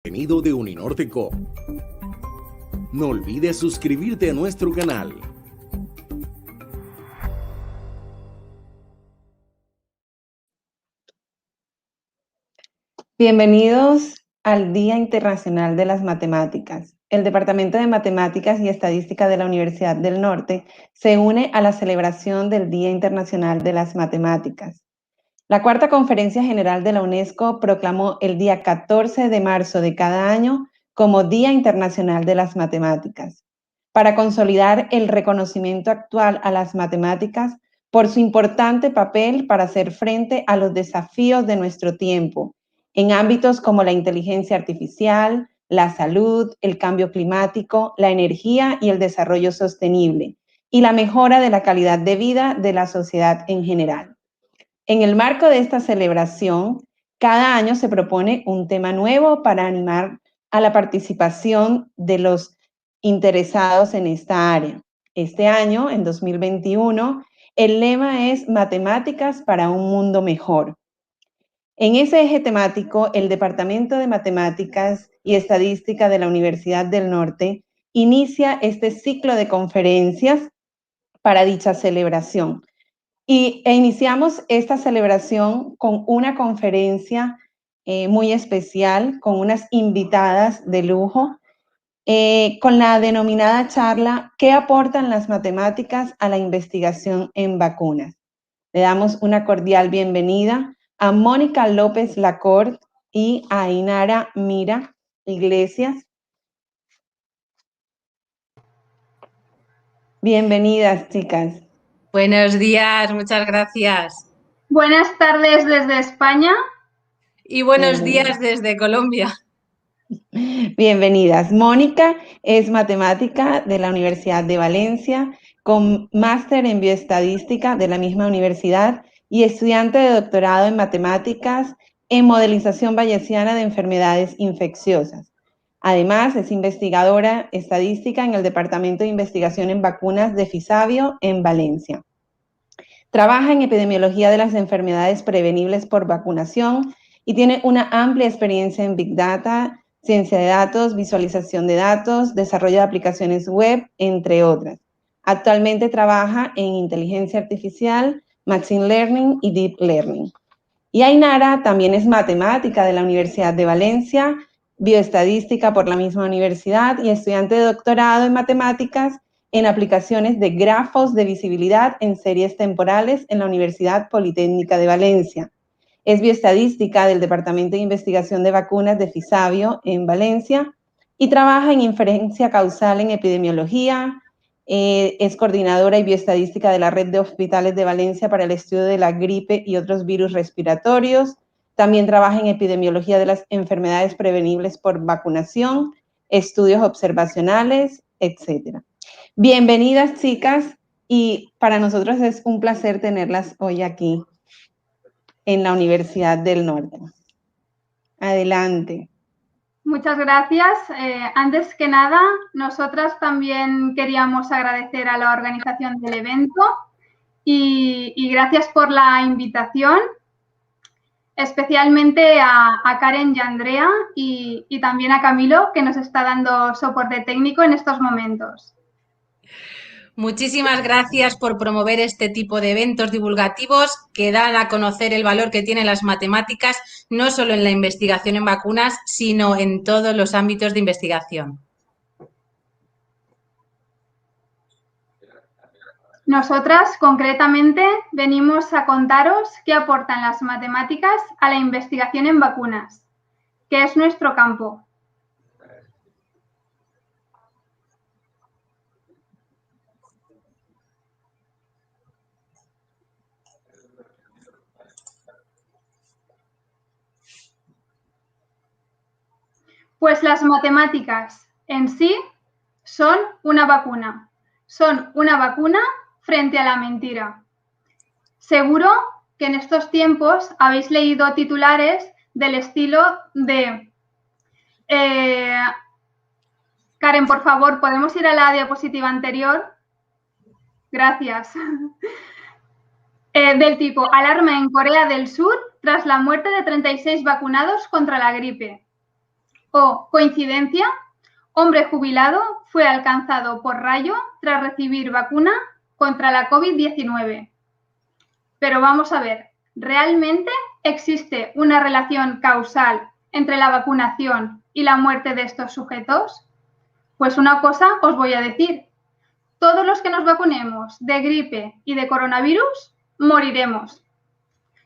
Contenido de Uninorte.co. No olvides suscribirte a nuestro canal. Bienvenidos al Día Internacional de las Matemáticas. El Departamento de Matemáticas y Estadística de la Universidad del Norte se une a la celebración del Día Internacional de las Matemáticas. La Cuarta Conferencia General de la UNESCO proclamó el día 14 de marzo de cada año como Día Internacional de las Matemáticas, para consolidar el reconocimiento actual a las matemáticas por su importante papel para hacer frente a los desafíos de nuestro tiempo, en ámbitos como la inteligencia artificial, la salud, el cambio climático, la energía y el desarrollo sostenible, y la mejora de la calidad de vida de la sociedad en general. En el marco de esta celebración, cada año se propone un tema nuevo para animar a la participación de los interesados en esta área. Este año, en 2021, el lema es Matemáticas para un mundo mejor. En ese eje temático, el Departamento de Matemáticas y Estadística de la Universidad del Norte inicia este ciclo de conferencias para dicha celebración. Iniciamos esta celebración con una conferencia muy especial, con unas invitadas de lujo, con la denominada charla ¿Qué aportan las matemáticas a la investigación en vacunas? Le damos una cordial bienvenida a Mónica López Lacorte y a Ainara Mira Iglesias. Bienvenidas, chicas. Buenos días, muchas gracias. Buenas tardes desde España. Y buenos días desde Colombia. Bienvenidas. Mónica es matemática de la Universidad de Valencia, con máster en bioestadística de la misma universidad y estudiante de doctorado en matemáticas en modelización bayesiana de enfermedades infecciosas. Además, es investigadora estadística en el Departamento de Investigación en Vacunas de Fisavio en Valencia. Trabaja en epidemiología de las enfermedades prevenibles por vacunación y tiene una amplia experiencia en Big Data, ciencia de datos, visualización de datos, desarrollo de aplicaciones web, entre otras. Actualmente trabaja en inteligencia artificial, machine learning y deep learning. Y Ainara también es matemática de la Universidad de Valencia, bioestadística por la misma universidad y estudiante de doctorado en matemáticas en aplicaciones de grafos de visibilidad en series temporales en la Universidad Politécnica de Valencia. Es bioestadística del Departamento de Investigación de Vacunas de Fisavio en Valencia y trabaja en inferencia causal en epidemiología. Es coordinadora y bioestadística de la Red de Hospitales de Valencia para el estudio de la gripe y otros virus respiratorios. También trabaja en epidemiología de las enfermedades prevenibles por vacunación, estudios observacionales, etc. Bienvenidas, chicas, y para nosotros es un placer tenerlas hoy aquí en la Universidad del Norte. Adelante. Muchas gracias. Antes que nada, nosotras también queríamos agradecer a la organización del evento y gracias por la invitación, especialmente a Karen y Andrea y también a Camilo, que nos está dando soporte técnico en estos momentos. Muchísimas gracias por promover este tipo de eventos divulgativos que dan a conocer el valor que tienen las matemáticas, no solo en la investigación en vacunas, sino en todos los ámbitos de investigación. Nosotras, concretamente, venimos a contaros qué aportan las matemáticas a la investigación en vacunas, que es nuestro campo. Pues las matemáticas en sí son una vacuna. Son una vacuna frente a la mentira. Seguro que en estos tiempos habéis leído titulares del estilo de... Karen, por favor, ¿podemos ir a la diapositiva anterior? Gracias. Del tipo, alarma en Corea del Sur tras la muerte de 36 vacunados contra la gripe. ¿O coincidencia? Hombre jubilado fue alcanzado por rayo tras recibir vacuna contra la COVID-19. Pero vamos a ver, ¿realmente existe una relación causal entre la vacunación y la muerte de estos sujetos? Pues una cosa os voy a decir. Todos los que nos vacunemos de gripe y de coronavirus moriremos.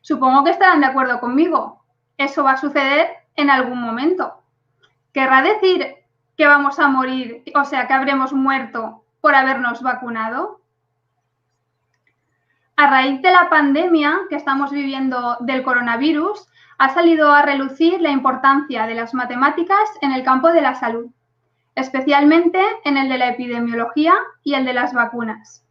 Supongo que estarán de acuerdo conmigo. Eso va a suceder en algún momento. ¿Querrá decir que vamos a morir, o sea, que habremos muerto por habernos vacunado? A raíz de la pandemia que estamos viviendo del coronavirus, ha salido a relucir la importancia de las matemáticas en el campo de la salud, especialmente en el de la epidemiología y el de las vacunas.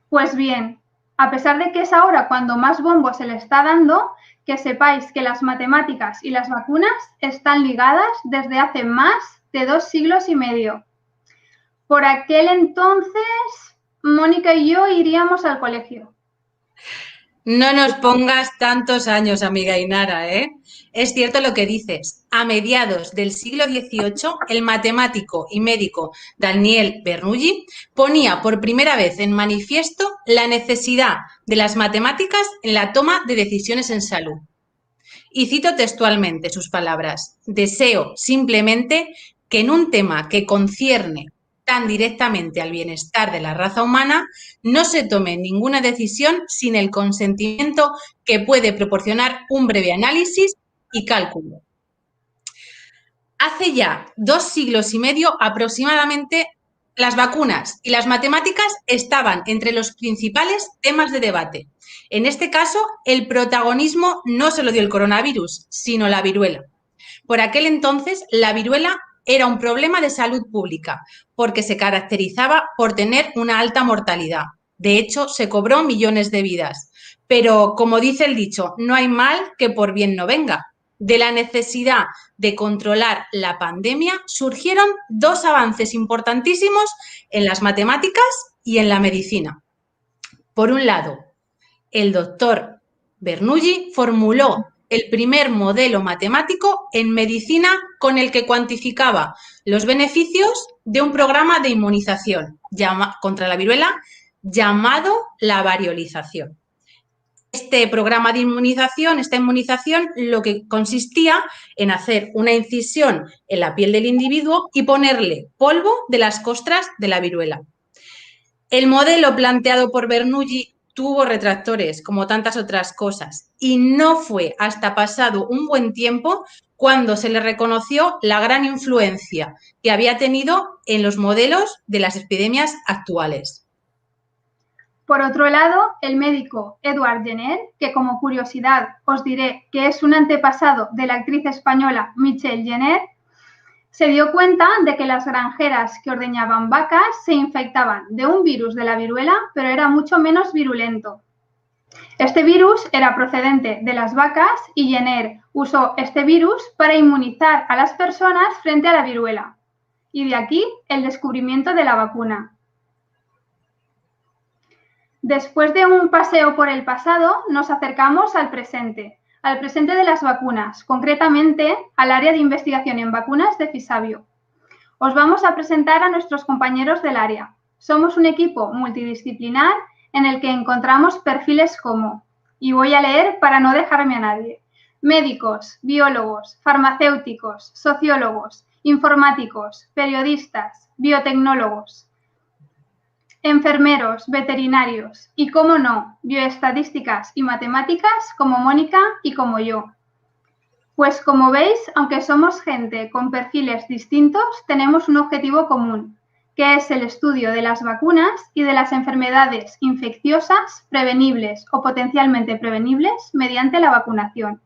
Pues bien, a pesar de que es ahora cuando más bombo se le está dando, que sepáis que las matemáticas y las vacunas están ligadas desde hace más de 2 siglos y medio. Por aquel entonces, Mónica y yo iríamos al colegio. No nos pongas tantos años, amiga Inara, ¿eh? Es cierto lo que dices. A mediados del siglo XVIII, el matemático y médico Daniel Bernoulli ponía por primera vez en manifiesto la necesidad de las matemáticas en la toma de decisiones en salud. Y cito textualmente sus palabras: deseo simplemente que en un tema que concierne tan directamente al bienestar de la raza humana, no se tome ninguna decisión sin el consentimiento que puede proporcionar un breve análisis y cálculo. Hace ya 2 siglos y medio aproximadamente, las vacunas y las matemáticas estaban entre los principales temas de debate. En este caso, el protagonismo no se lo dio el coronavirus, sino la viruela. Por aquel entonces, la viruela era un problema de salud pública, porque se caracterizaba por tener una alta mortalidad. De hecho, se cobró millones de vidas. Pero, como dice el dicho, no hay mal que por bien no venga. De la necesidad de controlar la pandemia surgieron 2 avances importantísimos en las matemáticas y en la medicina. Por un lado, el doctor Bernoulli formuló el primer modelo matemático en medicina con el que cuantificaba los beneficios de un programa de inmunización contra la viruela llamado la variolización. Este programa de inmunización, esta inmunización, lo que consistía en hacer una incisión en la piel del individuo y ponerle polvo de las costras de la viruela. El modelo planteado por Bernoulli tuvo retractores, como tantas otras cosas, y no fue hasta pasado un buen tiempo cuando se le reconoció la gran influencia que había tenido en los modelos de las epidemias actuales. Por otro lado, el médico Edward Jenner, que como curiosidad os diré que es un antepasado de la actriz española Michelle Jenner, se dio cuenta de que las granjeras que ordeñaban vacas se infectaban de un virus de la viruela, pero era mucho menos virulento. Este virus era procedente de las vacas y Jenner usó este virus para inmunizar a las personas frente a la viruela. Y de aquí el descubrimiento de la vacuna. Después de un paseo por el pasado, nos acercamos al presente de las vacunas, concretamente al área de investigación en vacunas de Fisabio. Os vamos a presentar a nuestros compañeros del área. Somos un equipo multidisciplinar en el que encontramos perfiles como, y voy a leer para no dejarme a nadie, médicos, biólogos, farmacéuticos, sociólogos, informáticos, periodistas, biotecnólogos, enfermeros, veterinarios y, cómo no, bioestadísticas y matemáticas como Mónica y como yo. Pues como veis, aunque somos gente con perfiles distintos, tenemos un objetivo común, que es el estudio de las vacunas y de las enfermedades infecciosas prevenibles o potencialmente prevenibles mediante la vacunación.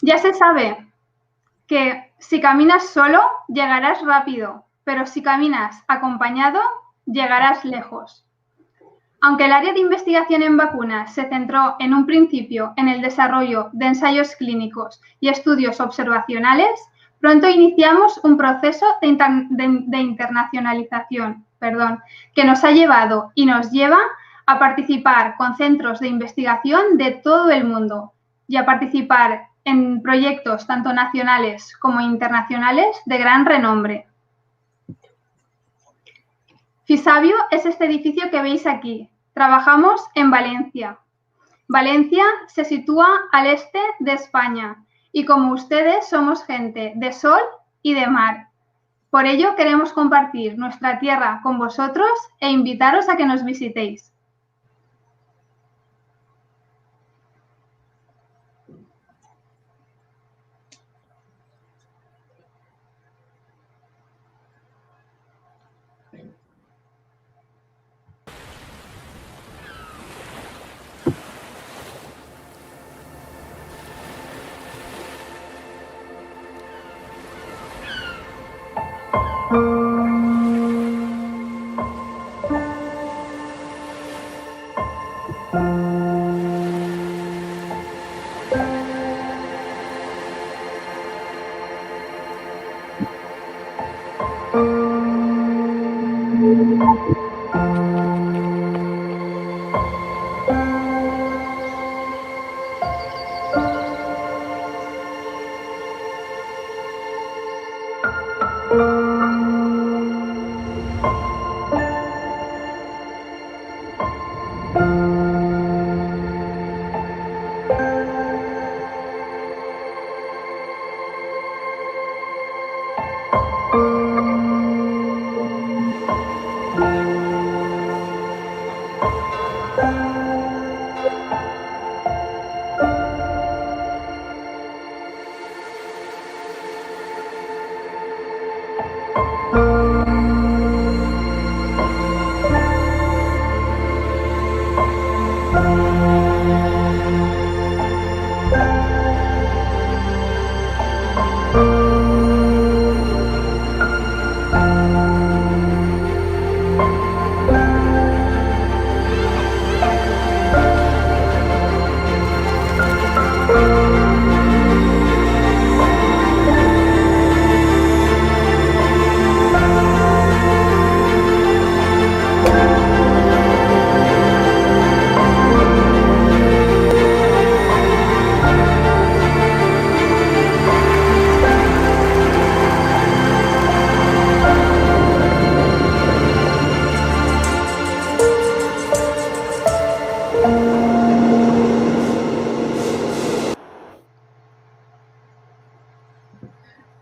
Ya se sabe que si caminas solo, llegarás rápido, pero si caminas acompañado, llegarás lejos. Aunque el área de investigación en vacunas se centró en un principio en el desarrollo de ensayos clínicos y estudios observacionales, pronto iniciamos un proceso de internacionalización, que nos ha llevado y nos lleva a participar con centros de investigación de todo el mundo y a participar en proyectos tanto nacionales como internacionales de gran renombre. Fisabio es este edificio que veis aquí. Trabajamos en Valencia. Valencia se sitúa al este de España y como ustedes somos gente de sol y de mar. Por ello queremos compartir nuestra tierra con vosotros e invitaros a que nos visitéis.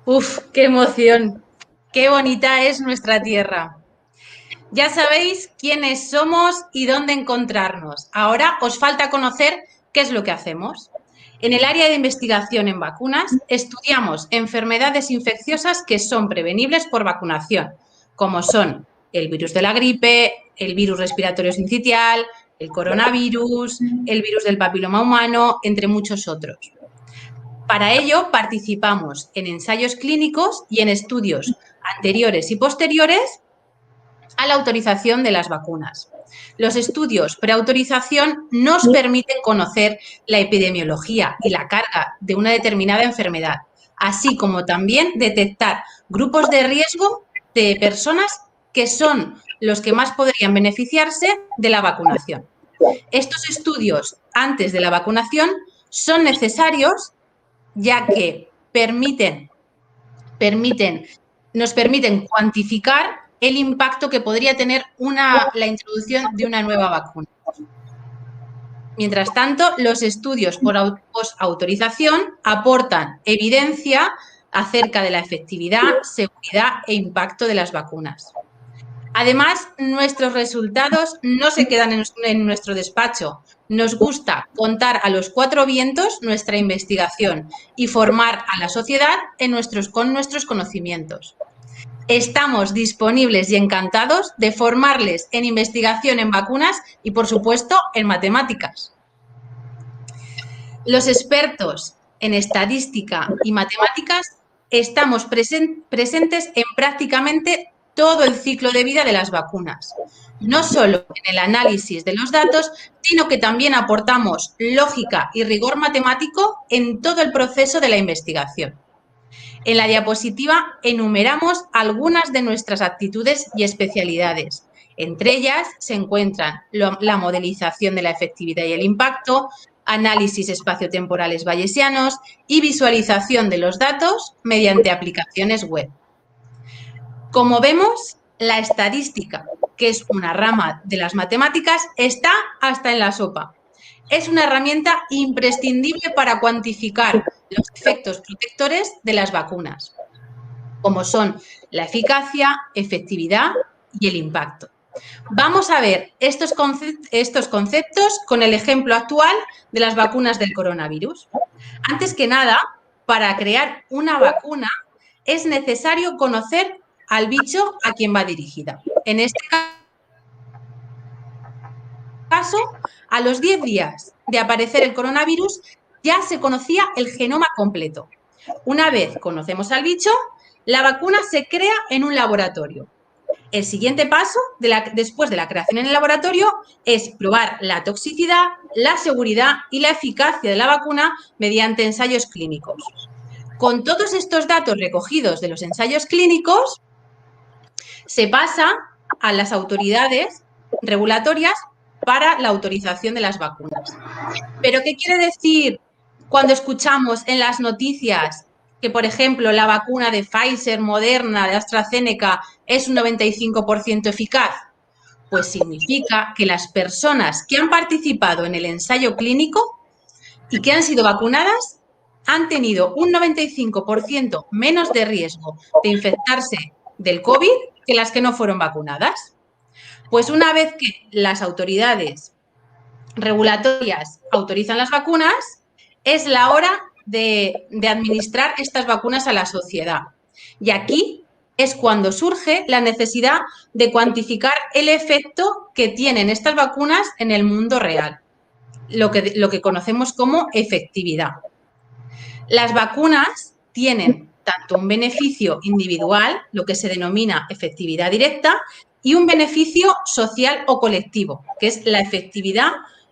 ¡Uf, qué emoción! ¡Qué bonita es nuestra tierra! Ya sabéis quiénes somos y dónde encontrarnos. Ahora os falta conocer qué es lo que hacemos. En el área de investigación en vacunas estudiamos enfermedades infecciosas que son prevenibles por vacunación, como son el virus de la gripe, el virus respiratorio sincitial, el coronavirus, el virus del papiloma humano, entre muchos otros. Para ello participamos en ensayos clínicos y en estudios anteriores y posteriores a la autorización de las vacunas. Los estudios preautorización nos permiten conocer la epidemiología y la carga de una determinada enfermedad, así como también detectar grupos de riesgo de personas que son los que más podrían beneficiarse de la vacunación. Estos estudios antes de la vacunación son necesarios ya que nos permiten cuantificar el impacto que podría tener la introducción de una nueva vacuna. Mientras tanto, los estudios post-autorización aportan evidencia acerca de la efectividad, seguridad e impacto de las vacunas. Además, nuestros resultados no se quedan en nuestro despacho. Nos gusta contar a los cuatro vientos nuestra investigación y formar a la sociedad con nuestros conocimientos. Estamos disponibles y encantados de formarles en investigación en vacunas y, por supuesto, en matemáticas. Los expertos en estadística y matemáticas estamos presentes en prácticamente todo el ciclo de vida de las vacunas, no solo en el análisis de los datos, sino que también aportamos lógica y rigor matemático en todo el proceso de la investigación. En la diapositiva enumeramos algunas de nuestras actitudes y especialidades. Entre ellas se encuentran la modelización de la efectividad y el impacto, análisis espaciotemporales bayesianos y visualización de los datos mediante aplicaciones web. Como vemos, la estadística, que es una rama de las matemáticas, está hasta en la sopa. Es una herramienta imprescindible para cuantificar los efectos protectores de las vacunas, como son la eficacia, efectividad y el impacto. Vamos a ver estos conceptos con el ejemplo actual de las vacunas del coronavirus. Antes que nada, para crear una vacuna es necesario conocer al bicho a quien va dirigida. En este caso, a los 10 días de aparecer el coronavirus, ya se conocía el genoma completo. Una vez conocemos al bicho, la vacuna se crea en un laboratorio. El siguiente paso, después de la creación en el laboratorio, es probar la toxicidad, la seguridad y la eficacia de la vacuna mediante ensayos clínicos. Con todos estos datos recogidos de los ensayos clínicos, se pasa a las autoridades regulatorias para la autorización de las vacunas. ¿Pero qué quiere decir cuando escuchamos en las noticias que, por ejemplo, la vacuna de Pfizer, Moderna, de AstraZeneca es un 95% eficaz? Pues significa que las personas que han participado en el ensayo clínico y que han sido vacunadas han tenido un 95% menos de riesgo de infectarse del COVID que las que no fueron vacunadas. Pues una vez que las autoridades regulatorias autorizan las vacunas, es la hora de administrar estas vacunas a la sociedad. Y aquí es cuando surge la necesidad de cuantificar el efecto que tienen estas vacunas en el mundo real, lo que conocemos como efectividad. Las vacunas tienen tanto un beneficio individual, lo que se denomina efectividad directa, y un beneficio social o colectivo, que es la efectividad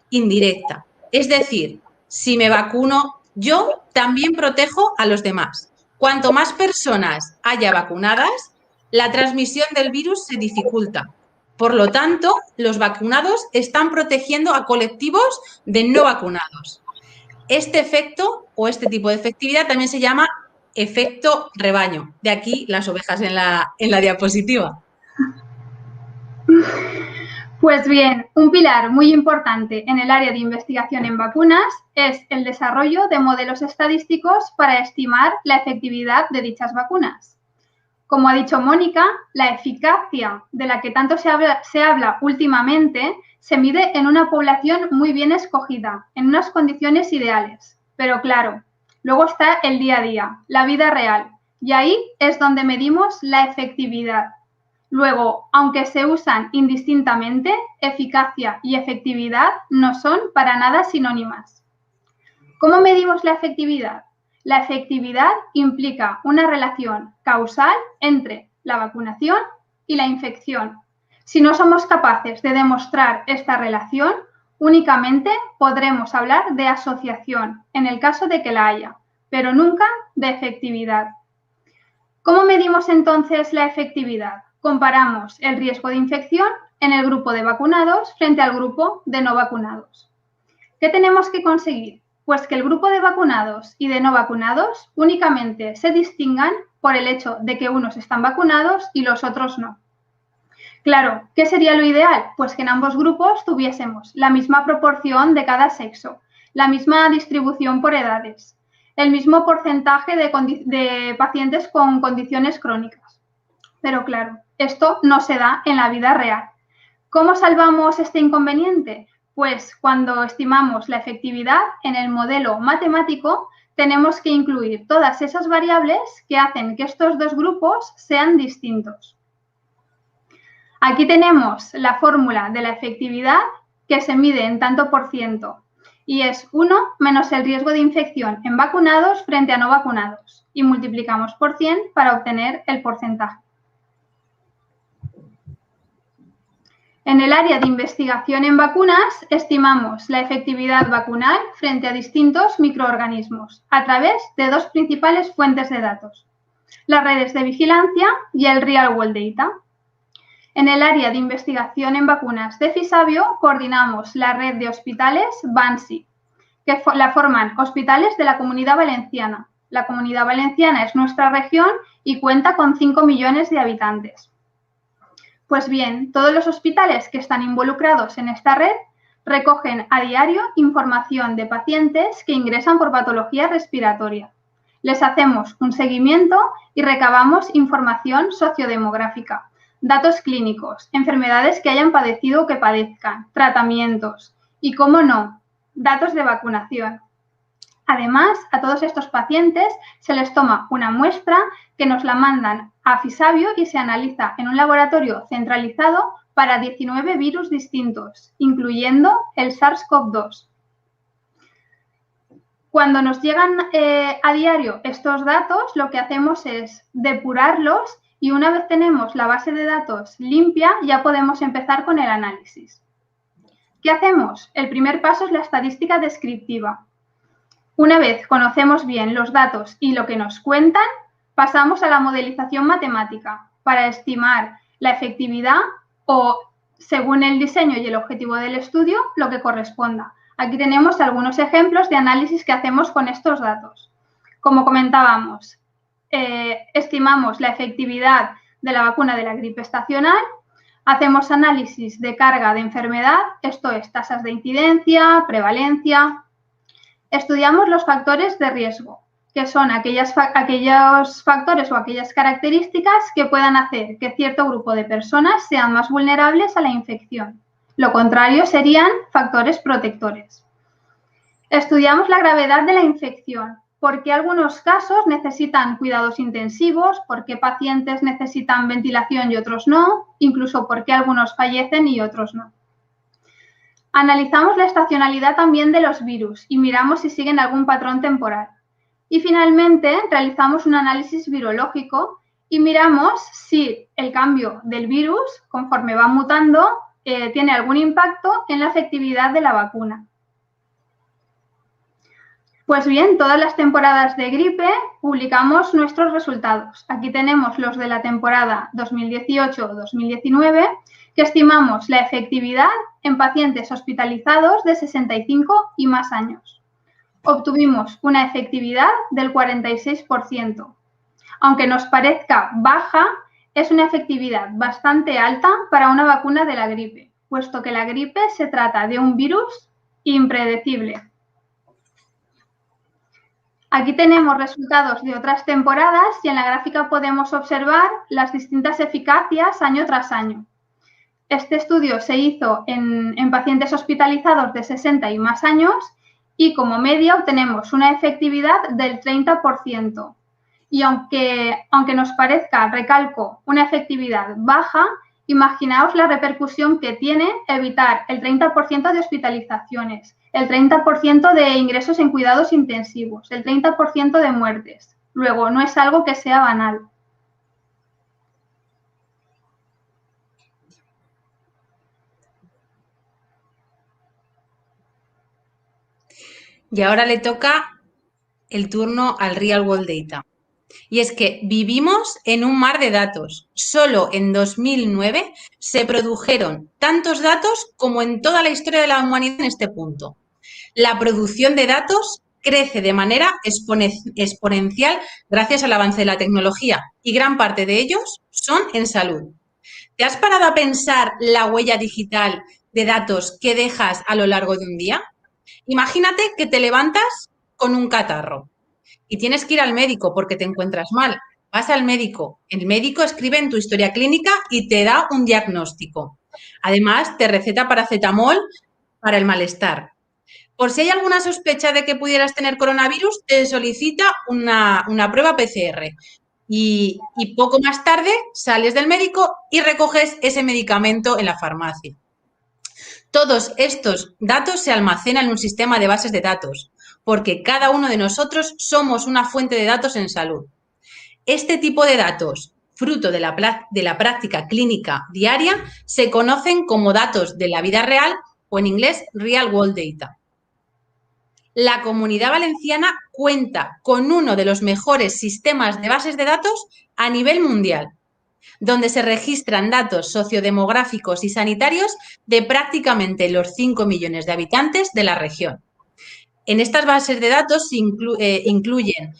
indirecta. Es decir, si me vacuno yo, también protejo a los demás. Cuanto más personas haya vacunadas, la transmisión del virus se dificulta. Por lo tanto, los vacunados están protegiendo a colectivos de no vacunados. Este efecto o este tipo de efectividad también se llama efecto rebaño. De aquí las ovejas en la diapositiva. Pues bien, un pilar muy importante en el área de investigación en vacunas es el desarrollo de modelos estadísticos para estimar la efectividad de dichas vacunas. Como ha dicho Mónica, la eficacia de la que tanto se habla últimamente se mide en una población muy bien escogida, en unas condiciones ideales. Pero claro, luego está el día a día, la vida real, y ahí es donde medimos la efectividad. Luego, aunque se usan indistintamente, eficacia y efectividad no son para nada sinónimas. ¿Cómo medimos la efectividad? La efectividad implica una relación causal entre la vacunación y la infección. Si no somos capaces de demostrar esta relación, únicamente podremos hablar de asociación, en el caso de que la haya, pero nunca de efectividad. ¿Cómo medimos entonces la efectividad? Comparamos el riesgo de infección en el grupo de vacunados frente al grupo de no vacunados. ¿Qué tenemos que conseguir? Pues que el grupo de vacunados y de no vacunados únicamente se distingan por el hecho de que unos están vacunados y los otros no. Claro, ¿qué sería lo ideal? Pues que en ambos grupos tuviésemos la misma proporción de cada sexo, la misma distribución por edades, el mismo porcentaje de pacientes con condiciones crónicas. Pero claro, esto no se da en la vida real. ¿Cómo salvamos este inconveniente? Pues cuando estimamos la efectividad en el modelo matemático, tenemos que incluir todas esas variables que hacen que estos dos grupos sean distintos. Aquí tenemos la fórmula de la efectividad que se mide en tanto por ciento y es 1 menos el riesgo de infección en vacunados frente a no vacunados y multiplicamos por 100 para obtener el porcentaje. En el área de investigación en vacunas, estimamos la efectividad vacunal frente a distintos microorganismos a través de dos principales fuentes de datos, las redes de vigilancia y el Real World Data. En el área de investigación en vacunas de Fisabio, coordinamos la red de hospitales BANSI, que la forman hospitales de la Comunidad Valenciana. La Comunidad Valenciana es nuestra región y cuenta con 5 millones de habitantes. Pues bien, todos los hospitales que están involucrados en esta red recogen a diario información de pacientes que ingresan por patología respiratoria. Les hacemos un seguimiento y recabamos información sociodemográfica, datos clínicos, enfermedades que hayan padecido o que padezcan, tratamientos y, cómo no, datos de vacunación. Además, a todos estos pacientes se les toma una muestra que nos la mandan a Fisabio y se analiza en un laboratorio centralizado para 19 virus distintos, incluyendo el SARS-CoV-2. Cuando nos llegan a diario estos datos, lo que hacemos es depurarlos y una vez tenemos la base de datos limpia, ya podemos empezar con el análisis. ¿Qué hacemos? El primer paso es la estadística descriptiva. Una vez conocemos bien los datos y lo que nos cuentan, pasamos a la modelización matemática para estimar la efectividad o, según el diseño y el objetivo del estudio, lo que corresponda. Aquí tenemos algunos ejemplos de análisis que hacemos con estos datos. Como comentábamos, estimamos la efectividad de la vacuna de la gripe estacional, hacemos análisis de carga de enfermedad, esto es, tasas de incidencia, prevalencia. Estudiamos los factores de riesgo, que son aquellos factores o aquellas características que puedan hacer que cierto grupo de personas sean más vulnerables a la infección. Lo contrario serían factores protectores. Estudiamos la gravedad de la infección, por qué algunos casos necesitan cuidados intensivos, por qué pacientes necesitan ventilación y otros no, incluso por qué algunos fallecen y otros no. Analizamos la estacionalidad también de los virus y miramos si siguen algún patrón temporal. Y finalmente realizamos un análisis virológico y miramos si el cambio del virus, conforme va mutando, tiene algún impacto en la efectividad de la vacuna. Pues bien, todas las temporadas de gripe publicamos nuestros resultados. Aquí tenemos los de la temporada 2018-2019, que estimamos la efectividad en pacientes hospitalizados de 65 y más años. Obtuvimos una efectividad del 46%. Aunque nos parezca baja, es una efectividad bastante alta para una vacuna de la gripe, puesto que la gripe se trata de un virus impredecible. Aquí tenemos resultados de otras temporadas y en la gráfica podemos observar las distintas eficacias año tras año. Este estudio se hizo en pacientes hospitalizados de 60 y más años y como media obtenemos una efectividad del 30%. Y aunque nos parezca, recalco, una efectividad baja, imaginaos la repercusión que tiene evitar el 30% de hospitalizaciones, el 30% de ingresos en cuidados intensivos, el 30% de muertes. Luego, no es algo que sea banal. Y ahora le toca el turno al Real World Data. Y es que vivimos en un mar de datos. Solo en 2009 se produjeron tantos datos como en toda la historia de la humanidad en este punto. La producción de datos crece de manera exponencial gracias al avance de la tecnología y gran parte de ellos son en salud. ¿Te has parado a pensar la huella digital de datos que dejas a lo largo de un día? Imagínate que te levantas con un catarro y tienes que ir al médico porque te encuentras mal. Vas al médico, el médico escribe en tu historia clínica y te da un diagnóstico. Además, te receta paracetamol para el malestar. Por si hay alguna sospecha de que pudieras tener coronavirus, te solicita una prueba PCR. Y poco más tarde sales del médico y recoges ese medicamento en la farmacia. Todos estos datos se almacenan en un sistema de bases de datos, porque cada uno de nosotros somos una fuente de datos en salud. Este tipo de datos, fruto de la práctica clínica diaria, se conocen como datos de la vida real o en inglés Real World Data. La Comunidad Valenciana cuenta con uno de los mejores sistemas de bases de datos a nivel mundial, donde se registran datos sociodemográficos y sanitarios de prácticamente los 5 millones de habitantes de la región. En estas bases de datos se incluyen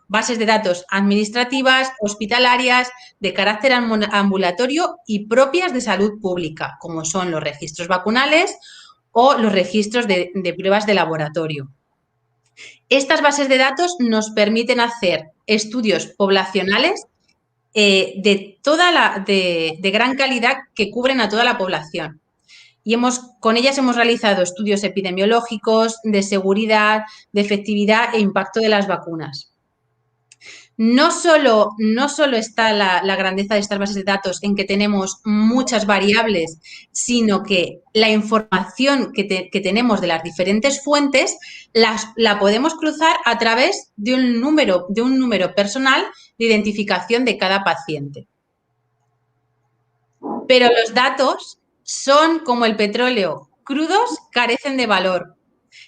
bases de datos administrativas, hospitalarias, de carácter ambulatorio y propias de salud pública, como son los registros vacunales o los registros de pruebas de laboratorio. Estas bases de datos nos permiten hacer estudios poblacionales de gran calidad que cubren a toda la población. Y con ellas hemos realizado estudios epidemiológicos, de seguridad, de efectividad e impacto de las vacunas. No solo está la grandeza de estas bases de datos en que tenemos muchas variables, sino que la información que tenemos de las diferentes fuentes la podemos cruzar a través de un número personal de identificación de cada paciente. Pero los datos son como el petróleo, crudos, carecen de valor.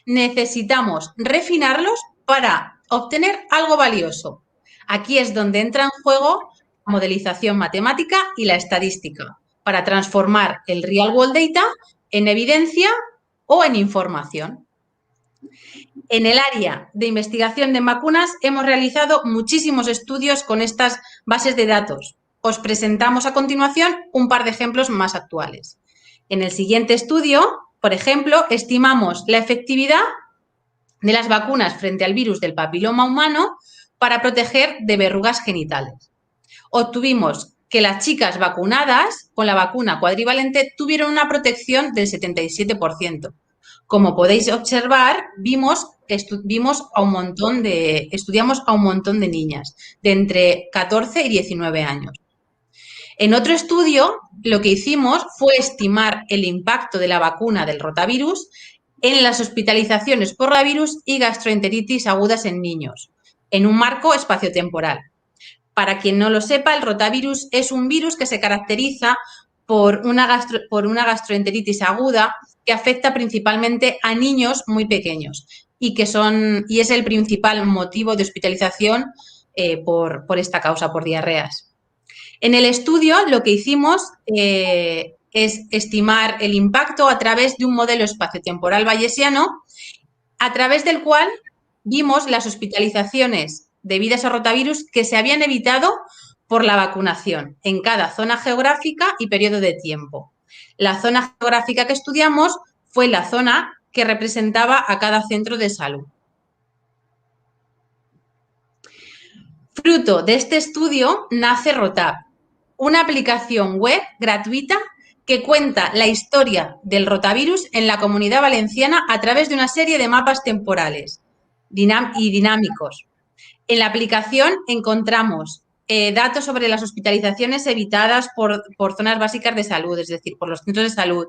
Necesitamos refinarlos para obtener algo valioso. Aquí es donde entra en juego la modelización matemática y la estadística para transformar el real world data en evidencia o en información. En el área de investigación de vacunas hemos realizado muchísimos estudios con estas bases de datos. Os presentamos a continuación un par de ejemplos más actuales. En el siguiente estudio, por ejemplo, estimamos la efectividad de las vacunas frente al virus del papiloma humano para proteger de verrugas genitales. Obtuvimos que las chicas vacunadas con la vacuna cuadrivalente tuvieron una protección del 77%. Como podéis observar, estudiamos a un montón de niñas de entre 14 y 19 años. En otro estudio, lo que hicimos fue estimar el impacto de la vacuna del rotavirus en las hospitalizaciones por rotavirus y gastroenteritis agudas en niños, en un marco espaciotemporal. Para quien no lo sepa, el rotavirus es un virus que se caracteriza por una gastroenteritis aguda que afecta principalmente a niños muy pequeños y es el principal motivo de hospitalización por esta causa, por diarreas. En el estudio lo que hicimos es estimar el impacto a través de un modelo espaciotemporal bayesiano, a través del cual vimos las hospitalizaciones debidas a rotavirus que se habían evitado por la vacunación en cada zona geográfica y periodo de tiempo. La zona geográfica que estudiamos fue la zona que representaba a cada centro de salud. Fruto de este estudio nace Rotab, una aplicación web gratuita que cuenta la historia del rotavirus en la Comunidad Valenciana a través de una serie de mapas temporales y dinámicos. En la aplicación encontramos datos sobre las hospitalizaciones evitadas por zonas básicas de salud, es decir, por los centros de salud,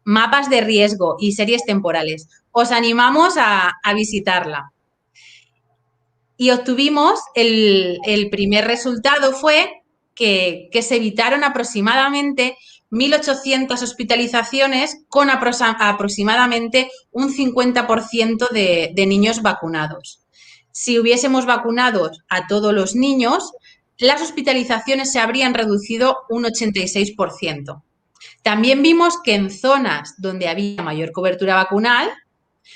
mapas de riesgo y series temporales. Os animamos a visitarla. Y obtuvimos, el primer resultado fue que se evitaron aproximadamente 1.800 hospitalizaciones con aproximadamente un 50% de niños vacunados. Si hubiésemos vacunado a todos los niños, las hospitalizaciones se habrían reducido un 86%. También vimos que en zonas donde había mayor cobertura vacunal,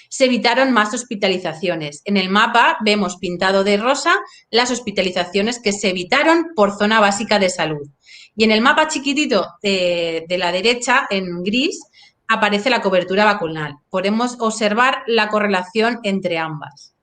se evitaron más hospitalizaciones. En el mapa vemos pintado de rosa las hospitalizaciones que se evitaron por zona básica de salud. Y en el mapa chiquitito de la derecha, en gris, aparece la cobertura vacunal. Podemos observar la correlación entre ambas.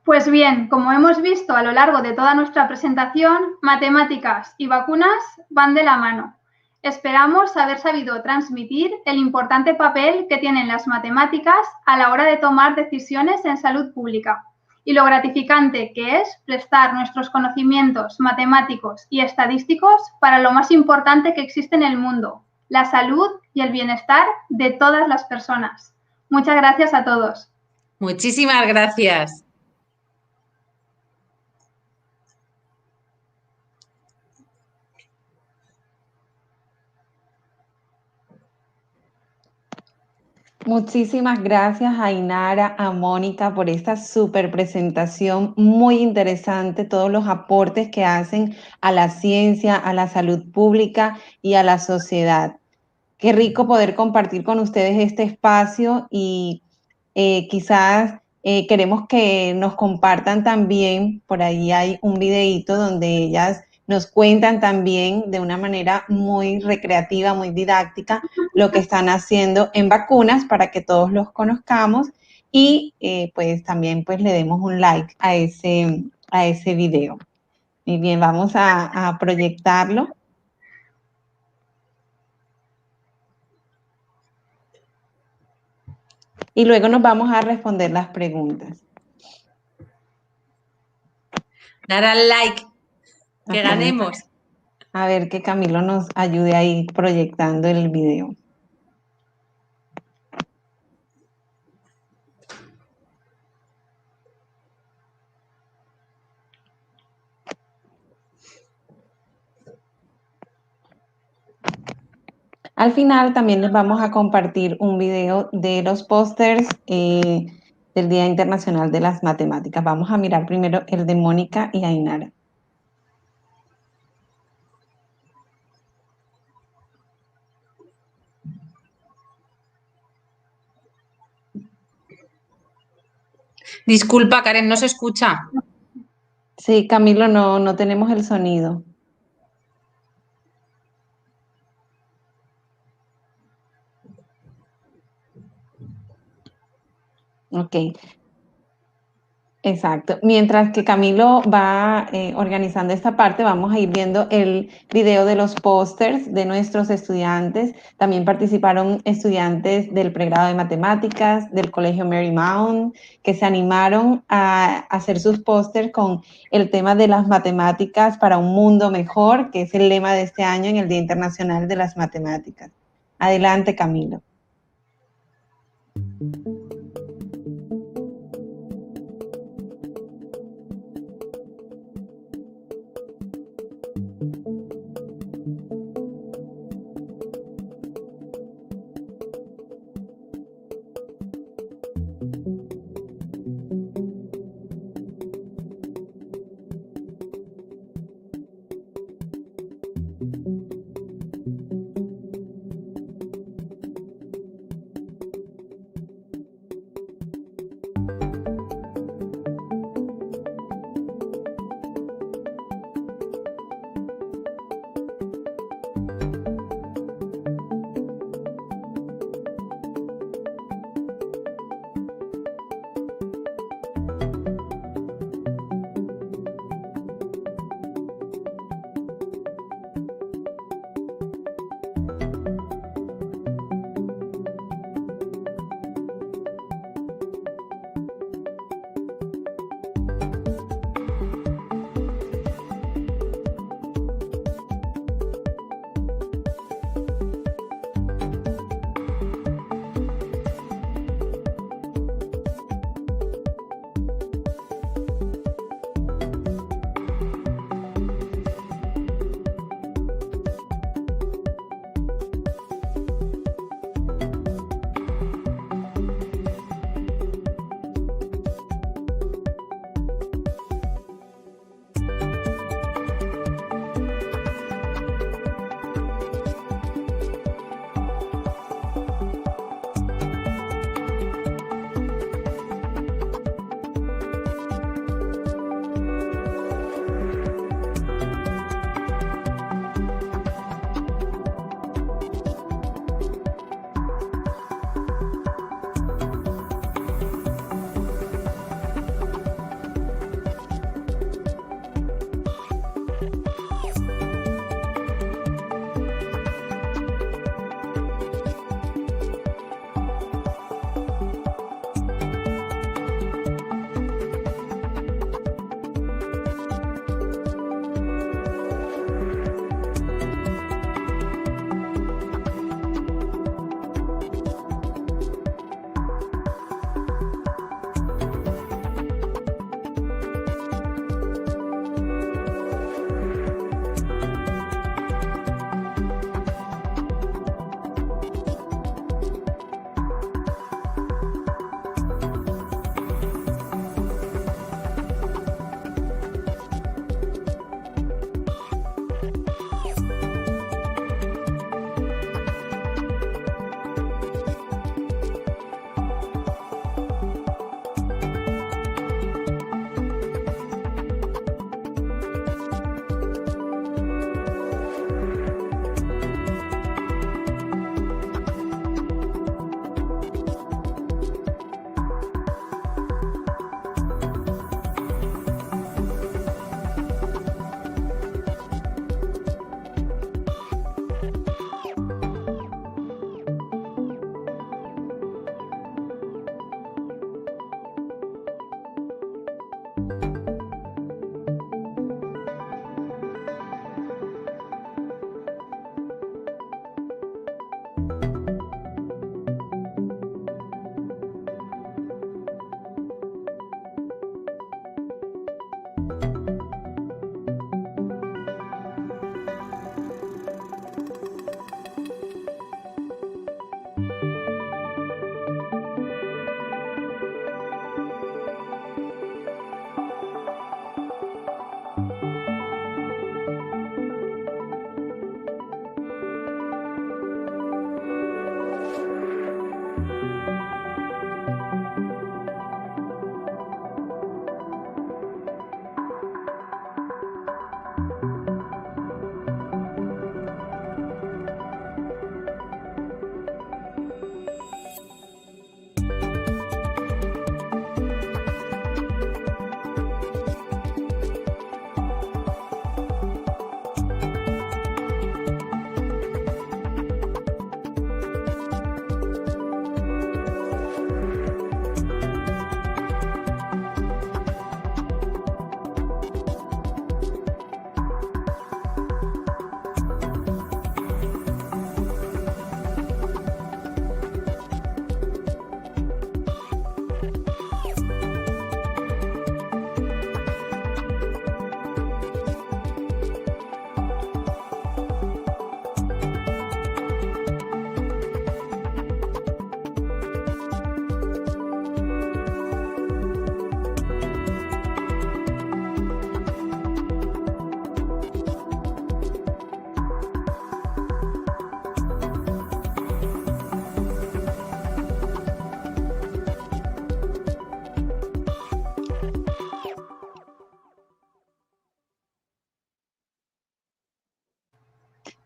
Pues bien, como hemos visto a lo largo de toda nuestra presentación, matemáticas y vacunas van de la mano. Esperamos haber sabido transmitir el importante papel que tienen las matemáticas a la hora de tomar decisiones en salud pública y lo gratificante que es prestar nuestros conocimientos matemáticos y estadísticos para lo más importante que existe en el mundo, la salud y el bienestar de todas las personas. Muchas gracias a todos. Muchísimas gracias. Muchísimas gracias a Inara, a Mónica por esta súper presentación muy interesante, todos los aportes que hacen a la ciencia, a la salud pública y a la sociedad. qué rico poder compartir con ustedes este espacio y quizás queremos que nos compartan también, por ahí hay un videíto donde ellas nos cuentan también de una manera muy recreativa, muy didáctica, lo que están haciendo en vacunas para que todos los conozcamos y pues también pues le demos un like a ese video. Muy bien, vamos a proyectarlo. Y luego nos vamos a responder las preguntas. Dar al like, que Ajá. ganemos. A ver que Camilo nos ayude ahí proyectando el video. Al final también les vamos a compartir un video de los pósters del Día Internacional de las Matemáticas. Vamos a mirar primero el de Mónica y Ainara. Disculpa, Karen, no se escucha. Sí, Camilo, no tenemos el sonido. Ok. Exacto. Mientras que Camilo va organizando esta parte, vamos a ir viendo el video de los pósters de nuestros estudiantes. También participaron estudiantes del pregrado de matemáticas, del Colegio Marymount, que se animaron a hacer sus pósters con el tema de las matemáticas para un mundo mejor, que es el lema de este año en el Día Internacional de las Matemáticas. Adelante, Camilo.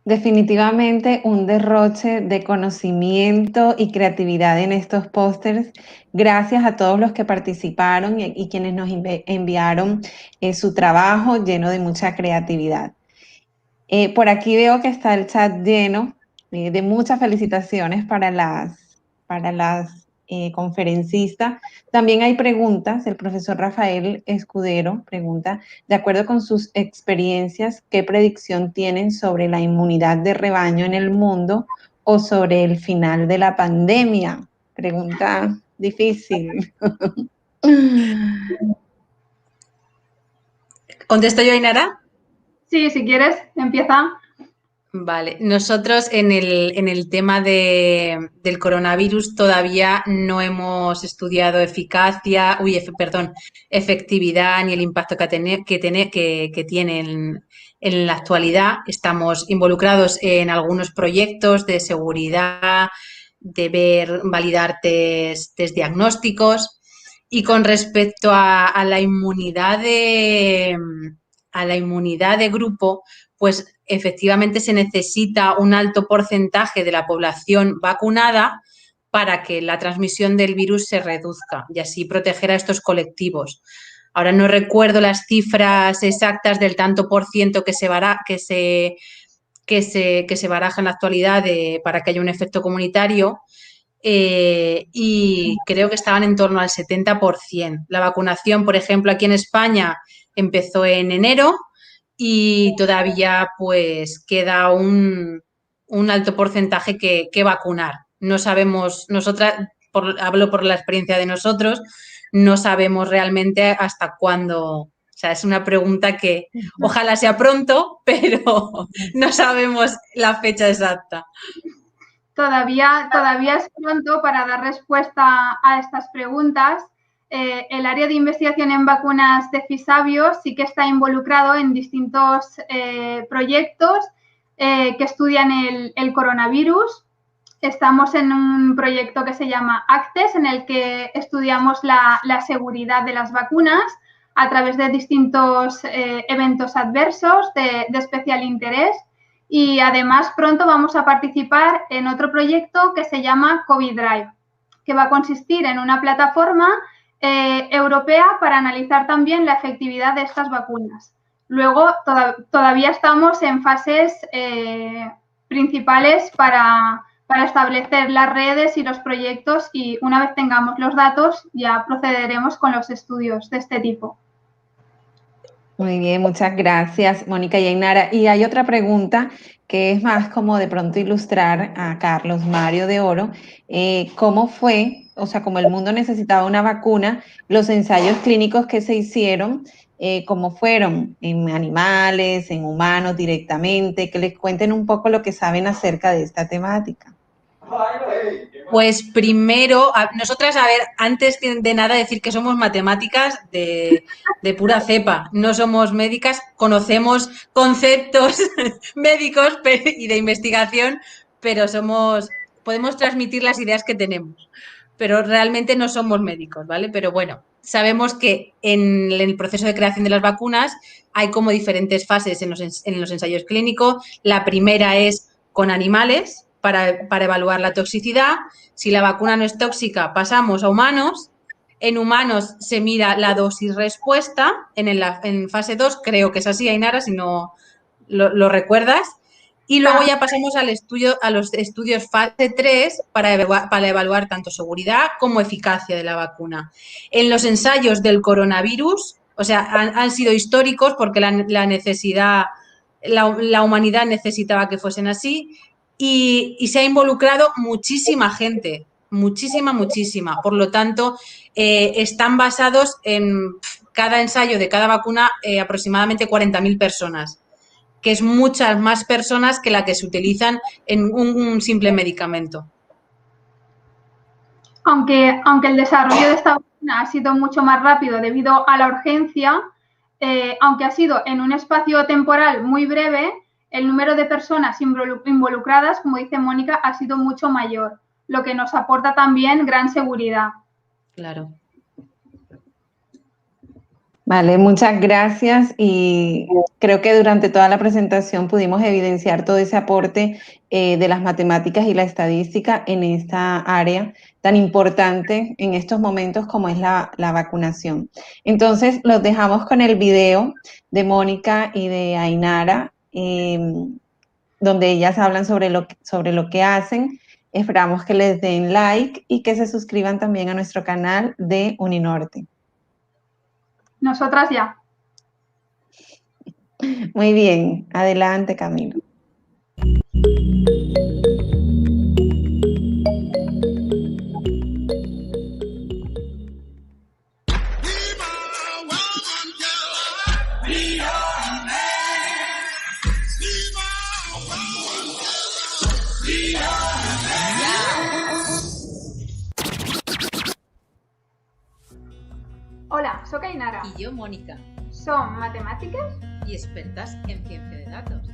Definitivamente un derroche de conocimiento y creatividad en estos pósters. Gracias a todos los que participaron y quienes nos enviaron su trabajo lleno de mucha creatividad. Por aquí veo que está el chat lleno de muchas felicitaciones para las conferencistas. También hay preguntas. El profesor Rafael Escudero pregunta, de acuerdo con sus experiencias, ¿qué predicción tienen sobre la inmunidad de rebaño en el mundo o sobre el final de la pandemia? Pregunta difícil. ¿Contesto yo, Ainara? Sí, si quieres, empieza. Vale, nosotros en el tema del coronavirus todavía no hemos estudiado efectividad ni el impacto que tiene en la actualidad. Estamos involucrados en algunos proyectos de seguridad, de validar test diagnósticos. Y con respecto a la inmunidad de grupo, pues efectivamente se necesita un alto porcentaje de la población vacunada para que la transmisión del virus se reduzca y así proteger a estos colectivos. Ahora no recuerdo las cifras exactas del tanto por ciento que se baraja en la actualidad para que haya un efecto comunitario, y creo que estaban en torno al 70%. La vacunación, por ejemplo, aquí en España empezó en enero y todavía pues queda un alto porcentaje que vacunar. No sabemos, hablo por la experiencia de nosotros, no sabemos realmente hasta cuándo. O sea, es una pregunta que ojalá sea pronto, pero no sabemos la fecha exacta. Todavía es pronto para dar respuesta a estas preguntas. El área de investigación en vacunas de Fisabio sí que está involucrado en distintos proyectos que estudian el coronavirus. Estamos en un proyecto que se llama ACTES, en el que estudiamos la seguridad de las vacunas a través de distintos eventos adversos de especial interés. Y además pronto vamos a participar en otro proyecto que se llama COVID Drive, que va a consistir en una plataforma europea para analizar también la efectividad de estas vacunas. Luego todavía estamos en fases principales para establecer las redes y los proyectos, y una vez tengamos los datos ya procederemos con los estudios de este tipo. Muy bien, muchas gracias, Mónica y Ainara. Y hay otra pregunta que es más como de pronto ilustrar a Carlos Mario de Oro. ¿Cómo fue, o sea, como el mundo necesitaba una vacuna, los ensayos clínicos que se hicieron, cómo fueron? ¿En animales, en humanos directamente? Que les cuenten un poco lo que saben acerca de esta temática. Pues primero, nosotras, a ver, antes de nada decir que somos matemáticas de pura cepa, no somos médicas, conocemos conceptos médicos y de investigación, pero podemos transmitir las ideas que tenemos, pero realmente no somos médicos, ¿vale? Pero bueno, sabemos que en el proceso de creación de las vacunas hay como diferentes fases en los ensayos clínicos. La primera es con animales, para evaluar la toxicidad. Si la vacuna no es tóxica, pasamos a humanos. En humanos se mira la dosis respuesta. En fase 2, creo que es así, Ainara, si no lo recuerdas. Y luego ya pasamos a los estudios fase 3 para evaluar tanto seguridad como eficacia de la vacuna. En los ensayos del coronavirus, o sea, han sido históricos porque la necesidad, la humanidad necesitaba que fuesen así. Y se ha involucrado muchísima gente, muchísima. Por lo tanto, están basados en cada ensayo de cada vacuna aproximadamente 40.000 personas, que es muchas más personas que la que se utilizan en un simple medicamento. Aunque el desarrollo de esta vacuna ha sido mucho más rápido debido a la urgencia, aunque ha sido en un espacio temporal muy breve, el número de personas involucradas, como dice Mónica, ha sido mucho mayor, lo que nos aporta también gran seguridad. Claro. Vale, muchas gracias y creo que durante toda la presentación pudimos evidenciar todo ese aporte de las matemáticas y la estadística en esta área tan importante en estos momentos como es la vacunación. Entonces, los dejamos con el video de Mónica y de Ainara, donde ellas hablan sobre lo que hacen. Esperamos que les den like y que se suscriban también a nuestro canal de Uninorte. Nosotras ya. Muy bien, adelante, Camilo. Hola, soc Ainara. I jo, Mònica. Som matemàtiques I expertes en ciència de datos.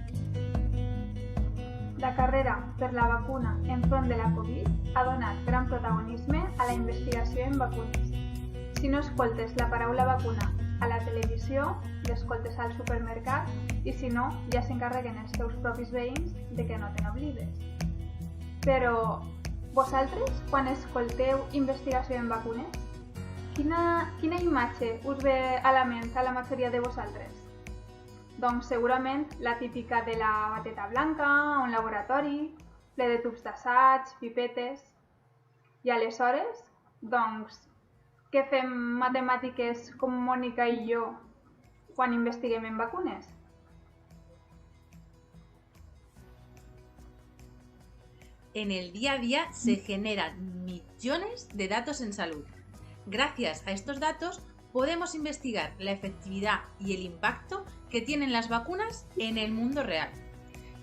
La carrera per la vacuna enfront de la Covid ha donat gran protagonisme a la investigació en vacunes. Si no escoltes la paraula vacuna a la televisió, l'escoltes al supermercat i si no, ja s'encarreguen els teus propis veïns de que no te n'oblides. Però vosaltres, quan escolteu investigació en vacunes, quina imatge us ve a la ment a la majoria de vosaltres? Doncs segurament la típica de la bateta blanca, un laboratori, ple de tubs d'assaig, pipetes. I aleshores, doncs, què fem matemàtiques com Mònica i jo quan investiguem en vacunes? En el día a día se generan millones de datos en salud. Gracias a estos datos podemos investigar la efectividad y el impacto que tienen las vacunas en el mundo real.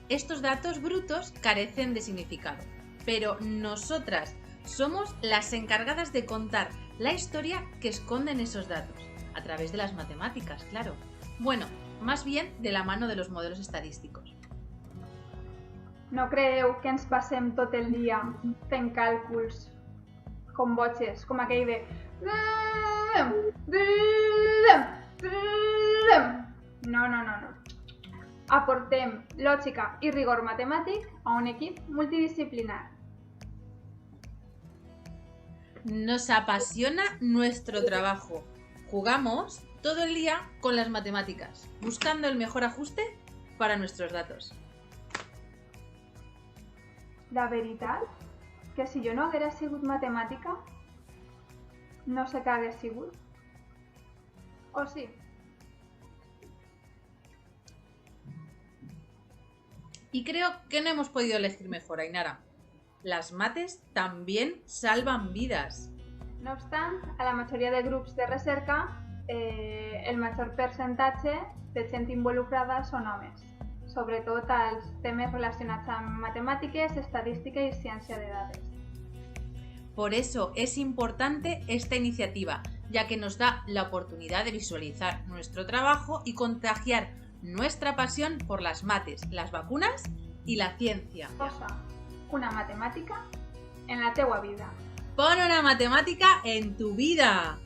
Estos datos brutos carecen de significado, pero nosotras somos las encargadas de contar la historia que esconden esos datos, a través de las matemáticas, claro. Bueno, más bien de la mano de los modelos estadísticos. No creieu que ens passem tot el dia fent càlculs com botxes, com aquell de... No. Aportem lògica i rigor matemàtic a un equip multidisciplinar. Nos apasiona nuestro trabajo. Jugamos todo el día con las matemáticas, buscando el mejor ajuste para nuestros datos. La veritat que si jo no haguera sigut matemàtica, no sé què hagués sigut. O sí? Y creo que no hemos podido elegir mejor, Ainara. Las mates también salvan vides. No obstant, a la majoria de grups de recerca, el major percentatge de gent involucrada són homes, sobretot als temes relacionats amb matemàtiques, estadística y ciència de dades. Por eso es importante esta iniciativa, ya que nos da la oportunidad de visualizar nuestro trabajo y contagiar nuestra pasión por las mates, las vacunas y la ciencia. Posa una matemàtica en la teua vida. Pon una matemática en tu vida.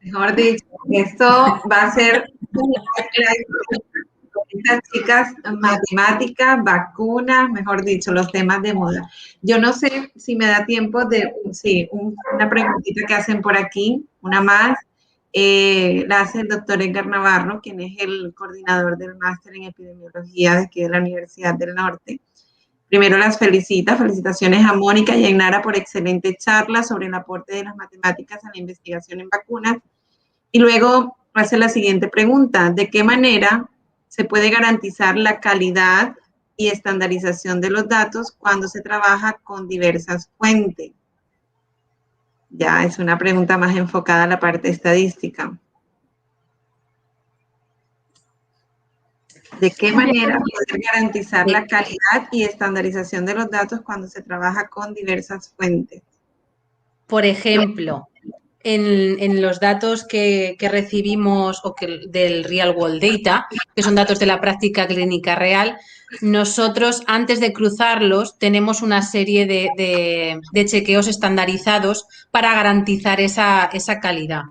Mejor dicho, esto va a ser estas chicas, matemáticas, vacunas, mejor dicho, los temas de moda. Yo no sé si me da tiempo de, una preguntita que hacen por aquí, una más. La hace el doctor Edgar Navarro, quien es el coordinador del máster en epidemiología de aquí de la Universidad del Norte. Primero las felicitaciones a Mónica y a Ainara por excelente charla sobre el aporte de las matemáticas a la investigación en vacunas. Y luego hace la siguiente pregunta: ¿de qué manera se puede garantizar la calidad y estandarización de los datos cuando se trabaja con diversas fuentes? Ya es una pregunta más enfocada a la parte estadística. ¿De qué manera poder garantizar la calidad y estandarización de los datos cuando se trabaja con diversas fuentes? Por ejemplo, en los datos que recibimos del Real World Data, que son datos de la práctica clínica real, nosotros antes de cruzarlos tenemos una serie de chequeos estandarizados para garantizar esa calidad.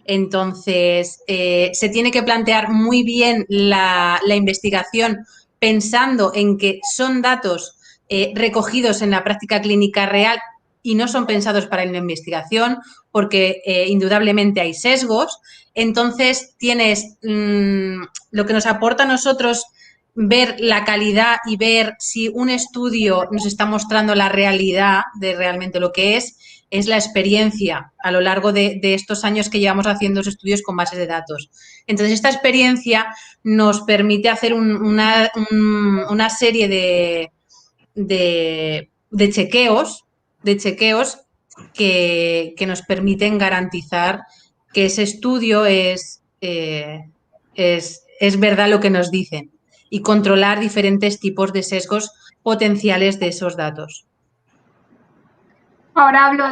Entonces, se tiene que plantear muy bien la investigación pensando en que son datos recogidos en la práctica clínica real y no son pensados para la investigación, porque indudablemente hay sesgos. Entonces, tienes lo que nos aporta a nosotros ver la calidad y ver si un estudio nos está mostrando la realidad de realmente lo que es la experiencia a lo largo de estos años que llevamos haciendo los estudios con bases de datos. Entonces, esta experiencia nos permite hacer una serie de chequeos que nos permiten garantizar que ese estudio es verdad lo que nos dicen y controlar diferentes tipos de sesgos potenciales de esos datos. Ahora hablo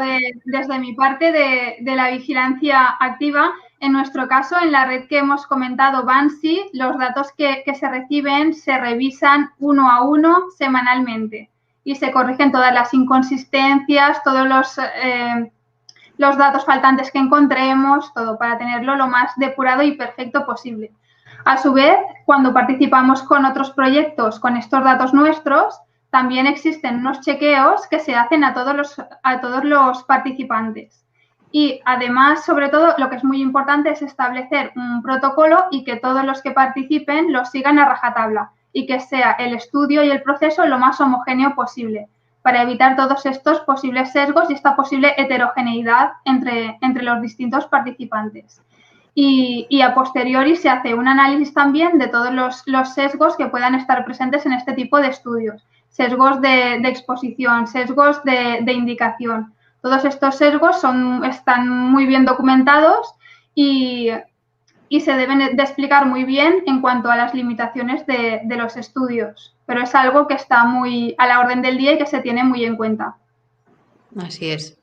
desde mi parte de la vigilancia activa. En nuestro caso, en la red que hemos comentado, Bansi, los datos que se reciben se revisan uno a uno semanalmente y se corrigen todas las inconsistencias, todos los datos faltantes que encontremos, todo para tenerlo lo más depurado y perfecto posible. A su vez, cuando participamos con otros proyectos con estos datos nuestros, también existen unos chequeos que se hacen a todos los participantes. Y además, sobre todo, lo que es muy importante es establecer un protocolo y que todos los que participen lo sigan a rajatabla y que sea el estudio y el proceso lo más homogéneo posible para evitar todos estos posibles sesgos y esta posible heterogeneidad entre los distintos participantes. Y a posteriori se hace un análisis también de todos los sesgos que puedan estar presentes en este tipo de estudios. Sesgos de exposición, sesgos de indicación. Todos estos sesgos están muy bien documentados y se deben de explicar muy bien en cuanto a las limitaciones de los estudios. Pero es algo que está muy a la orden del día y que se tiene muy en cuenta. Así es.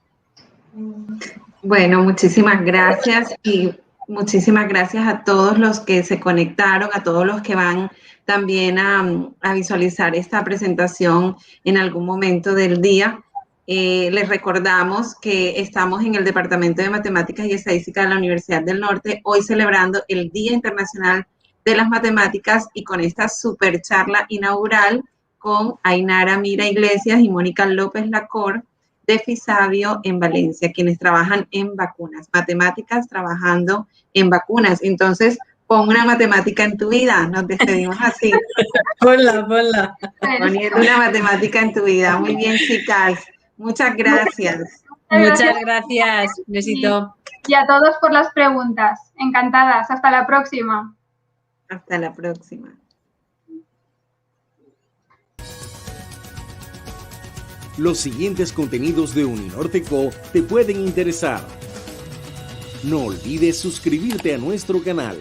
Bueno, muchísimas gracias y muchísimas gracias a todos los que se conectaron, a todos los que van también a visualizar esta presentación en algún momento del día. Les recordamos que estamos en el Departamento de Matemáticas y Estadística de la Universidad del Norte, hoy celebrando el Día Internacional de las Matemáticas y con esta super charla inaugural con Ainara Mira Iglesias y Mónica López Lacor de Fisabio en Valencia, quienes trabajan en vacunas, matemáticas trabajando en vacunas. Entonces, pon una matemática en tu vida, nos despedimos así. Ponla. Poniendo una matemática en tu vida. Muy bien, chicas. Muchas gracias. Muchas gracias. Besito. Y a todos por las preguntas. Encantadas. Hasta la próxima. Hasta la próxima. Los siguientes contenidos de Uninorte.co te pueden interesar. No olvides suscribirte a nuestro canal.